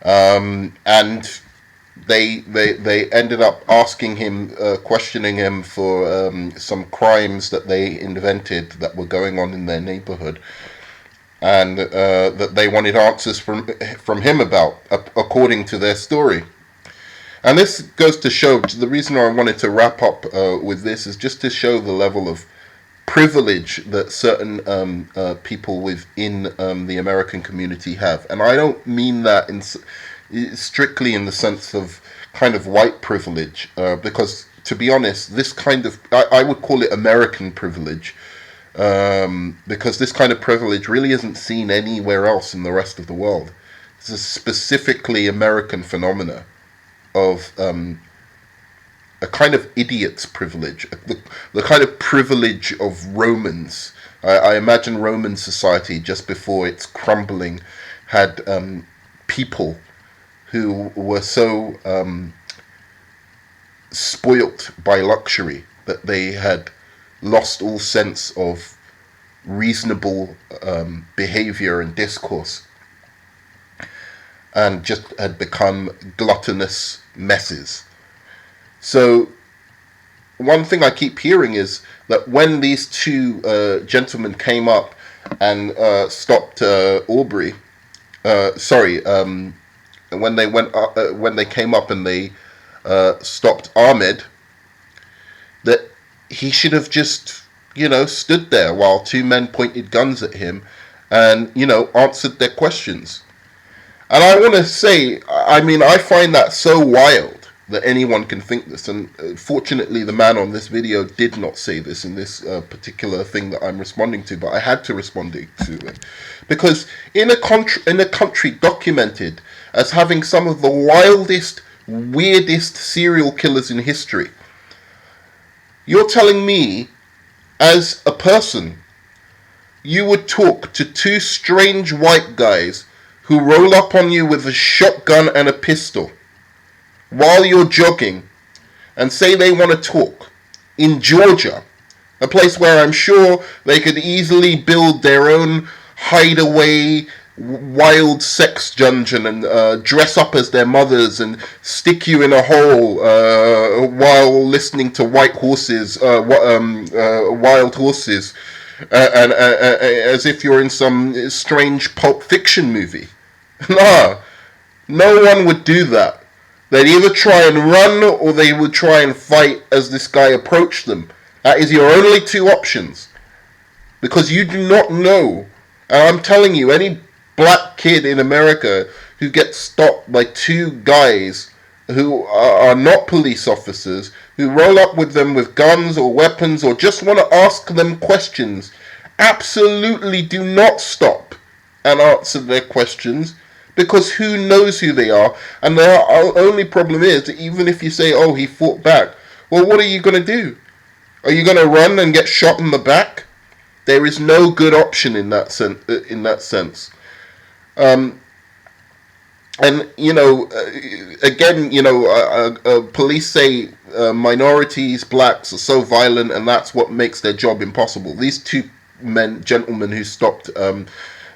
and they ended up asking him, questioning him for some crimes that they invented that were going on in their neighborhood, and that they wanted answers from him about, according to their story. And this goes to show, the reason I wanted to wrap up with this is just to show the level of privilege that certain people within the American community have. And I don't mean that strictly in the sense of kind of white privilege, because, to be honest, this kind of, I would call it American privilege, because this kind of privilege really isn't seen anywhere else in the rest of the world. It's a specifically American phenomena of a kind of idiot's privilege, the kind of privilege of Romans. I imagine Roman society, just before its crumbling, had people who were so spoilt by luxury that they had lost all sense of reasonable behavior and discourse, and just had become gluttonous messes. So one thing I keep hearing is that when these two gentlemen came up and stopped Arbery, when they came up and they stopped Ahmaud, that he should have just, stood there while two men pointed guns at him and, answered their questions. And I want to say, I find that so wild that anyone can think this. And fortunately, the man on this video did not say this in this particular thing that I'm responding to, but I had to respond to it. Because in a country documented as having some of the wildest, weirdest serial killers in history, you're telling me, as a person, you would talk to two strange white guys who roll up on you with a shotgun and a pistol while you're jogging and say they want to talk in Georgia, a place where I'm sure they could easily build their own hideaway wild sex dungeon and dress up as their mothers and stick you in a hole while listening to wild horses, and as if you're in some strange Pulp Fiction movie. No one would do that. They'd either try and run or they would try and fight as this guy approached them. That is your only two options. Because you do not know. And I'm telling you, any black kid in America who gets stopped by two guys who are not police officers, who roll up with them with guns or weapons or just want to ask them questions, absolutely do not stop. and answer their questions, because who knows who they are. And our only problem is that even if you say, oh, he fought back, well, what are you going to do? Are you going to run and get shot in the back? There is no good option in that sense. Um, and again, police say minorities, blacks, are so violent, and that's what makes their job impossible. These two gentlemen who stopped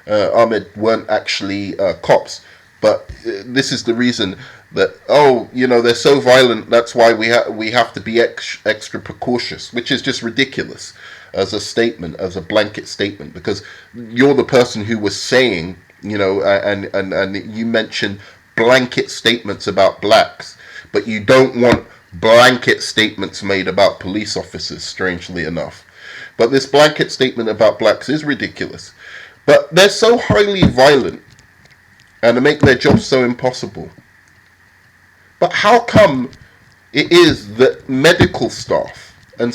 Ahmed weren't actually cops, but this is the reason that they're so violent. That's why we have to be extra precautious, which is just ridiculous as a statement, as a blanket statement, because you're the person who was saying, and you mentioned blanket statements about blacks, but you don't want blanket statements made about police officers, strangely enough. But this blanket statement about blacks is ridiculous. But they're so highly violent and they make their job so impossible. But how come it is that medical staff and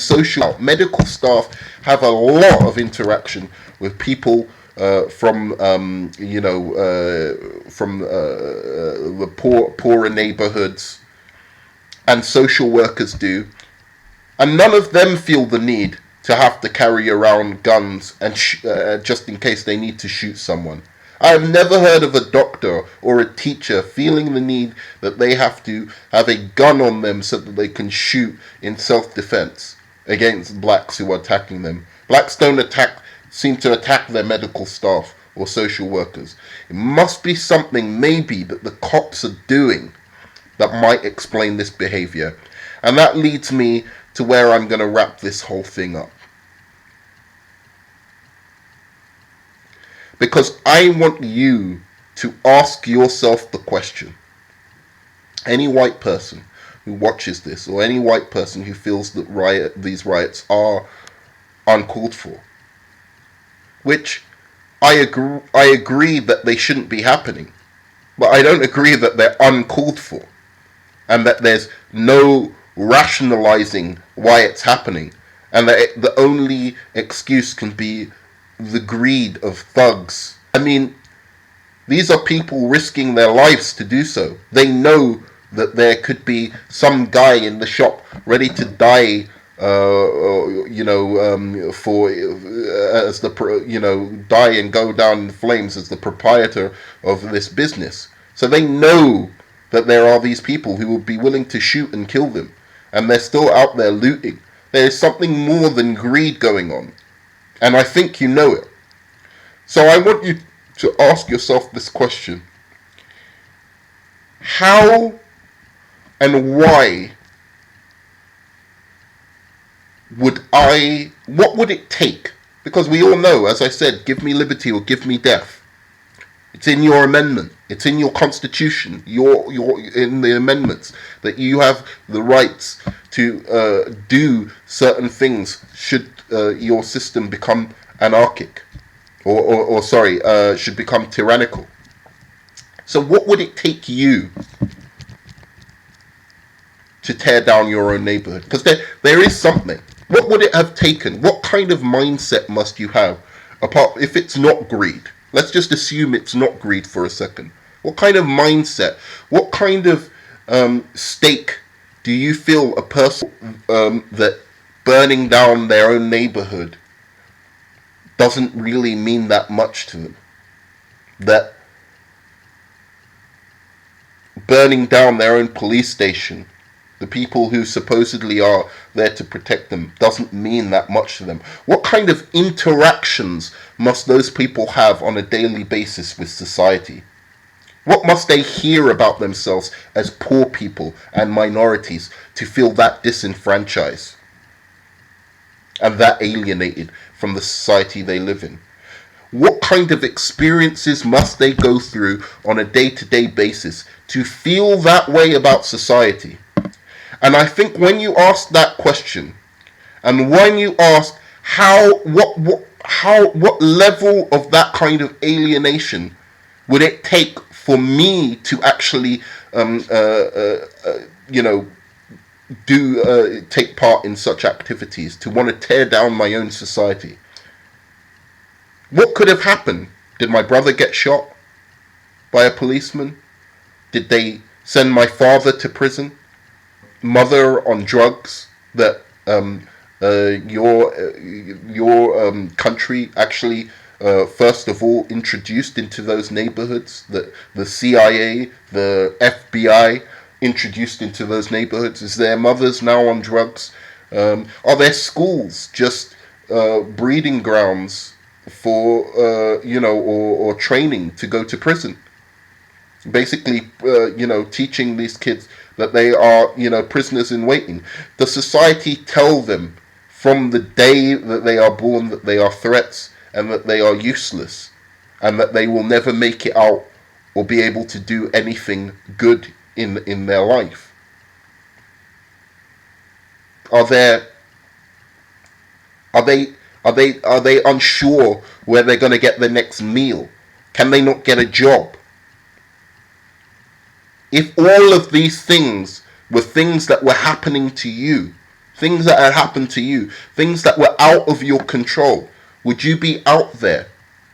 medical staff have a lot of interaction with people from the poorer neighborhoods, and social workers do, and none of them feel the need to have to carry around guns and just in case they need to shoot someone. I have never heard of a doctor or a teacher feeling the need that they have to have a gun on them so that they can shoot in self-defense against blacks who are attacking them. Blacks don't seem to attack their medical staff or social workers. It must be something maybe that the cops are doing that might explain this behavior. And that leads me to where I'm going to wrap this whole thing up. Because I want you to ask yourself the question. Any white person who watches this, or any white person who feels that these riots are uncalled for, which I agree that they shouldn't be happening, but I don't agree that they're uncalled for, and that there's no rationalizing why it's happening, and that the only excuse can be the greed of thugs. I mean, these are people risking their lives to do so. They know that there could be some guy in the shop ready to die, die and go down in flames as the proprietor of this business. So they know that there are these people who would be willing to shoot and kill them, and they're still out there looting. There is something more than greed going on, and I think you know it. So I want you to ask yourself this question. How and why what would it take? Because we all know, as I said, give me liberty or give me death. It's in your amendment. It's in your constitution. You're in the amendments that you have the rights to do certain things should your system become anarchic, should become tyrannical. So what would it take you to tear down your own neighborhood? Because there is something. What would it have taken? What kind of mindset must you have? If it's not greed, let's just assume it's not greed for a second. What kind of mindset? What kind of stake do you feel a person that burning down their own neighborhood doesn't really mean that much to them? That burning down their own police station, the people who supposedly are there to protect them, doesn't mean that much to them. What kind of interactions must those people have on a daily basis with society? What must they hear about themselves as poor people and minorities to feel that disenfranchised and that alienated from the society they live in? What kind of experiences must they go through on a day-to-day basis to feel that way about society? And I think when you ask that question, and when you ask what level of that kind of alienation would it take for me to actually take part in such activities, to want to tear down my own society? What could have happened? Did my brother get shot by a policeman? Did they send my father to prison? Mother on drugs that your country actually first of all introduced into those neighborhoods, that the CIA, the FBI introduced into those neighborhoods? Is their mothers now on drugs? Are their schools just breeding grounds for or training to go to prison? Basically, teaching these kids that they are, prisoners in waiting. Does society tell them from the day that they are born that they are threats and that they are useless and that they will never make it out or be able to do anything good in their life? Are there are they are they unsure where they're going to get the next meal? Can they not get a job? If all of these things were things that were happening to you, things that had happened to you, things that were out of your control, would you be out there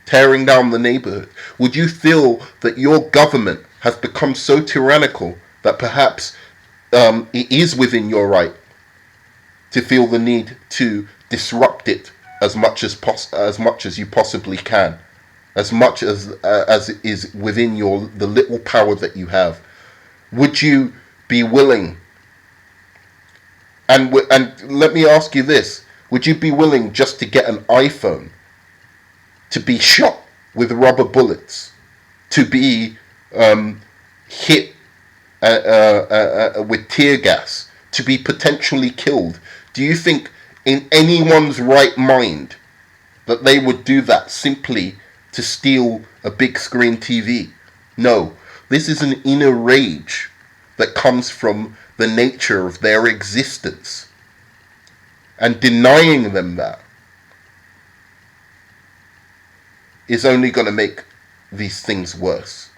tearing down the neighborhood? Would you feel that your government has become so tyrannical that perhaps it is within your right to feel the need to disrupt it as much as you possibly can, as much as it is within the little power that you have? Would you be willing? And let me ask you this: would you be willing just to get an iPhone, to be shot with rubber bullets, to be hit with tear gas, to be potentially killed? Do you think in anyone's right mind that they would do that simply to steal a big screen TV? No. This is an inner rage that comes from the nature of their existence. And denying them that is only going to make these things worse.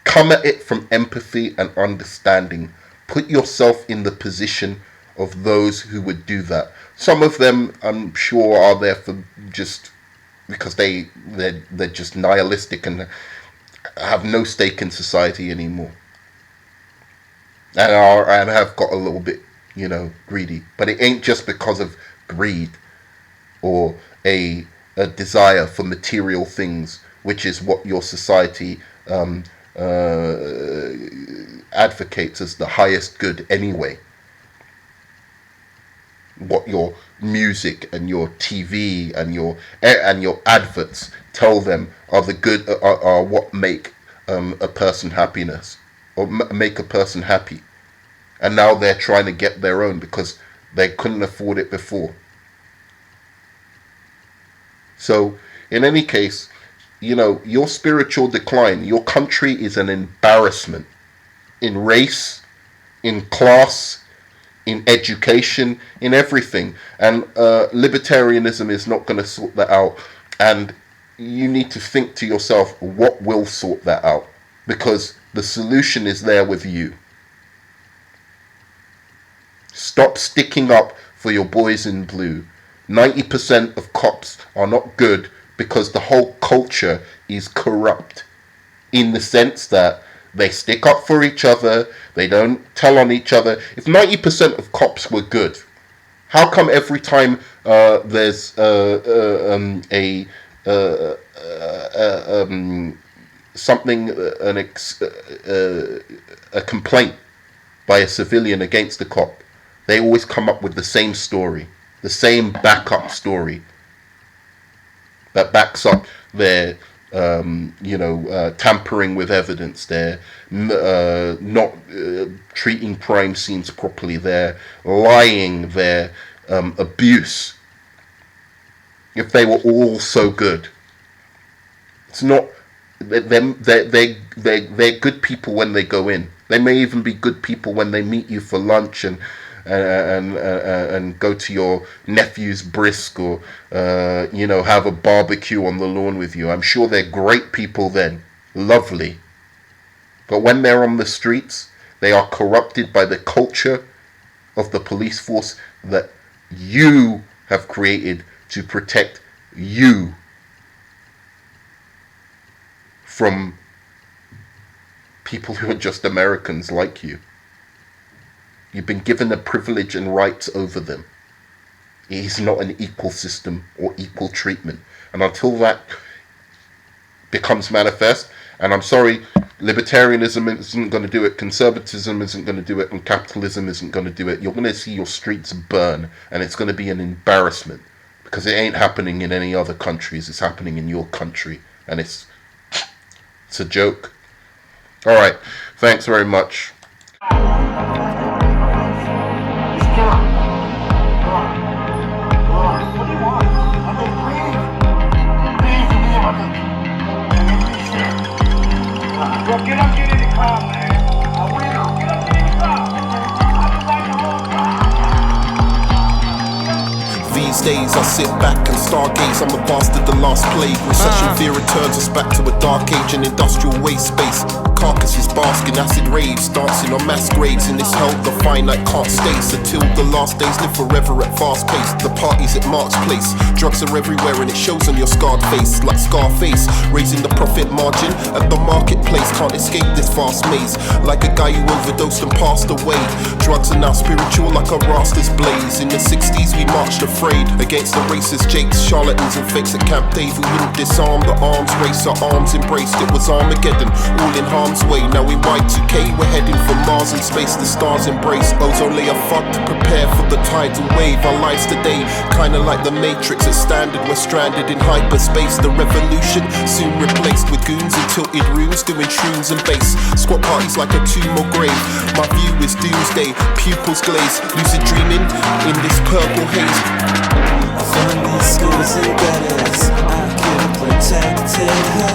Come at it from empathy and understanding. Put yourself in the position of those who would do that. Some of them, I'm sure, are there for just because they're just nihilistic and have no stake in society anymore, and have got a little bit, greedy. But it ain't just because of greed or a desire for material things, which is what your society advocates as the highest good anyway. What your music and your TV and your adverts tell them are the good, are what make a person happiness, or make a person happy. And now they're trying to get their own because they couldn't afford it before. So in any case, your spiritual decline, your country is an embarrassment in race, in class, in education, in everything. And libertarianism is not going to sort that out. And you need to think to yourself, what will sort that out? Because the solution is there with you. Stop sticking up for your boys in blue. 90% of cops are not good because the whole culture is corrupt, in the sense that they stick up for each other, they don't tell on each other. If 90% of cops were good, how come every time there's a complaint by a civilian against the cop, they always come up with the same story, the same backup story that backs up their tampering with evidence, they're not treating crime scenes properly, they're lying, they're abuse. If they were all so good, it's not. They're good people when they go in. They may even be good people when they meet you for lunch and go to your nephew's brisk, or have a barbecue on the lawn with you. I'm sure they're great people then, lovely. But when they're on the streets, they are corrupted by the culture of the police force that you have created to protect you. from people who are just Americans like you. You've been given a privilege and rights over them. It is not an equal system or equal treatment. And until that becomes manifest, and I'm sorry, libertarianism isn't going to do it, conservatism isn't going to do it, and capitalism isn't going to do it, you're going to see your streets burn, and it's going to be an embarrassment, because it ain't happening in any other countries. It's happening in your country, and it's a joke. All right, thanks very much. Bro, get up, get in the car, man. I will. Get up, get in the car. I'll be right the whole time. These days I sit back and stargaze. I'm a bastard, the last plague. Recession fear returns us back to a dark age and industrial waste space. Carcasses bask in acid raves, dancing on mass graves. In this hell, the finite can't stay. So till the last days live forever at fast pace. The parties at Mark's place, drugs are everywhere and it shows on your scarred face. Like Scarface, raising the profit margin at the marketplace. Can't escape this fast maze. Like a guy who overdosed and passed away. Drugs are now spiritual like a raster's blaze. In the 60s we marched afraid against the racist jakes, charlatans and fakes at Camp David. We wouldn't disarm the arms race, our arms embraced. It was Armageddon, all in harm's way. Now in Y2K we're heading for Mars and space. The stars embrace ozone layer fog to prepare for the tidal wave. Our lives today, kinda like the Matrix at standard. We're stranded in hyperspace. The revolution soon replaced with goons in tilted rooms doing shrooms and bass. Squat parties like a tomb or grave. My view is doomsday, pupils glaze, lucid dreaming in this purple haze. I found these schools and gutters. I could have protected her.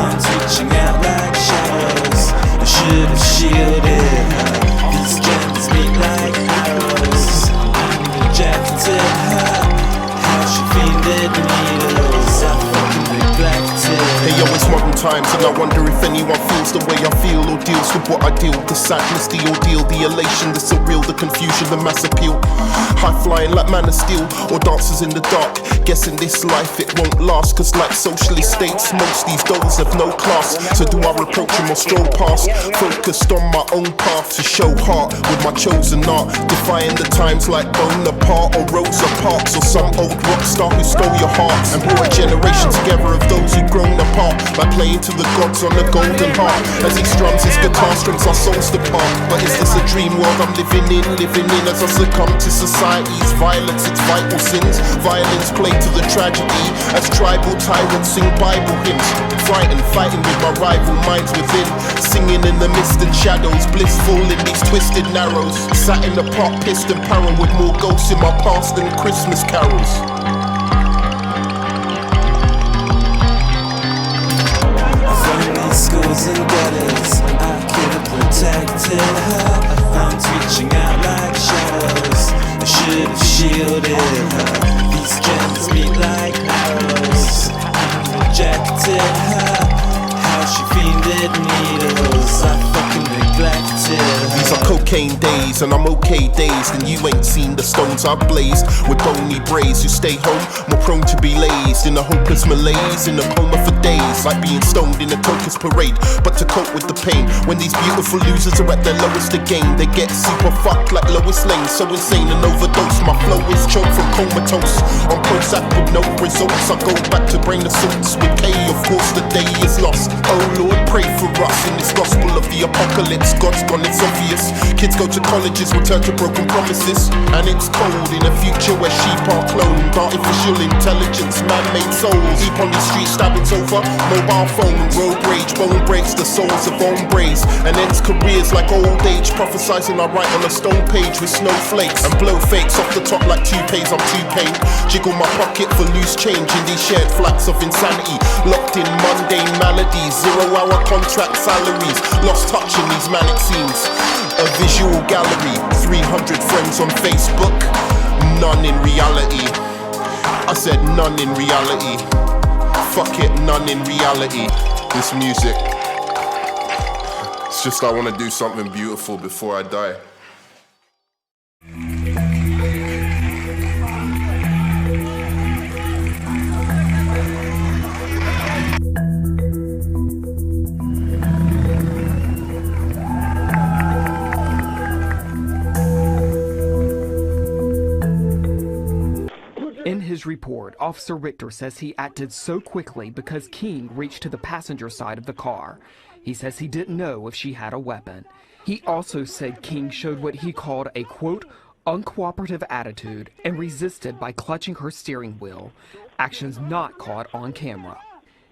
Arms reaching out like shadows. I should have shielded her. These gems beat like arrows. I rejected her. How she fiended needles. I fucking neglected her. Hey yo, it's modern times and I wonder if anyone feels the way I feel or deals with what I deal. The sadness, the ordeal, the elation, the surreal, the confusion, the mass appeal. High flying like man of steel or dancers in the dark. Guessing this life it won't last, cause like socialist states most these goals have no class. So do I reproach them or stroll past? Focused on my own path to show heart with my chosen art. Defying the times like Bonaparte or Rosa Parks or some old rock star who stole your hearts. And brought a generation together of those who've grown apart by playing to the gods on the golden harp. As he strums his guitar strings our souls depart. But is this a dream world I'm living in as I succumb to society's violence, its vital sins. Violins play to the tragedy as tribal tyrants sing Bible hymns. Frightened, fighting with my rival minds within. Singing in the mist and shadows, blissful in these twisted narrows. Sat in the park, pissed and parallel with more ghosts in my past than Christmas carols. Schools and gutters, I could have protected her. Arms reaching out like shadows. I should have shielded her. These gems beat like arrows. I rejected her. How she fiended needles. I fucking neglected her. These are cocaine days and I'm okay dazed. And you ain't seen the stones I've blazed with bony braids who stay home more prone to be lazed in a hopeless malaise, in a coma for days, like being stoned in a Crocus parade. But to cope with the pain, when these beautiful losers are at their lowest again, they get super fucked like Lois Lane. So insane and overdose, my flow is choked from comatose. On Prozac with no results, I go back to brain assaults with K. Of course the day is lost. Oh Lord, pray for us in this gospel of the apocalypse. God's gone, it's obvious. Kids go to colleges, return to broken promises. And it's cold in a future where sheep are cloned. Artificial intelligence, man-made souls. Deep on the street, stabbings over mobile phone. Road rage, bone breaks the souls of hombres. And ends careers like old age. Prophesizing I write on a stone page with snowflakes. And blow fakes off the top like toupees, I'm T-Pain. Jiggle my pocket for loose change in these shared flats of insanity. Locked in mundane maladies, 0-hour contract salaries. Lost touch in these manic scenes. A visual gallery, 300 friends on Facebook. None in reality. I said none in reality. Fuck it, none in reality. This music, it's just I want to do something beautiful before I die. report, Officer Richter says he acted so quickly because King reached to the passenger side of the car. He says he didn't know if she had a weapon. He also said King showed what he called a, quote, uncooperative attitude and resisted by clutching her steering wheel, actions not caught on camera.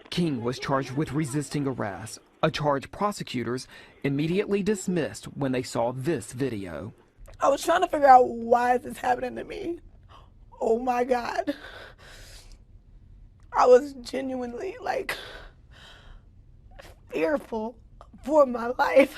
King was charged with resisting arrest, a charge prosecutors immediately dismissed when they saw this video. I was trying to figure out, why is this happening to me? Oh my God. I was genuinely, like, fearful for my life.